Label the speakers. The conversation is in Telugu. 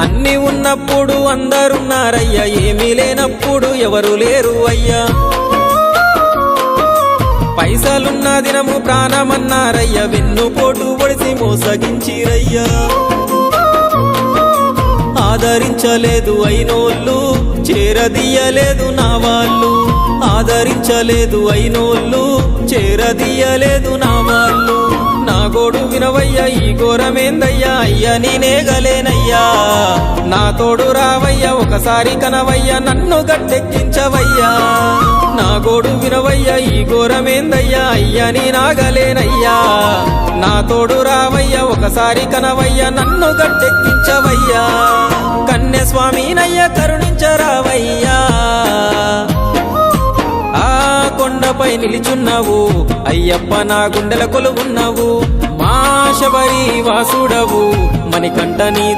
Speaker 1: అన్ని ఉన్నప్పుడు అందరున్నారయ్యా, ఏమీ లేనప్పుడు ఎవరు లేరు అయ్యా. పైసలున్న దినము ప్రాణమన్నారయ్యా, వెన్నుపోటు పొడిసి మోసగించిరయ్యా. ఆదరించలేదు అయినోళ్ళు, చేరదీయలేదు నా వాళ్ళు. ఆదరించలేదు అయినోళ్ళు, చేరదీయలేదు నా వాళ్ళు. నా గోడు వినవయ్యా, ఈ ఘోరమేందయ్యా, అయ్యా నేనేగలేనయ్యా. నా తోడు రావయ్యా, ఒకసారి కనవయ్యా, నన్ను గట్టెక్కించవయ్యా. నా గోడు వినవయ్యా, ఈ ఘోరమేందయ్యా, అయ్యా నేనాగలేనయ్యా. నా తోడు రావయ్యా, ఒకసారి కనవయ్యా, నన్ను గట్టెక్కించవయ్యా. కన్య స్వామినయ్యా, కరుణించరావయ్యా. ఆ కొండపై నిలిచున్నావు అయ్యప్ప, నా గుండెల కొలువున్నావు. మా శబరి వాసుడవు, మణికంఠ నీ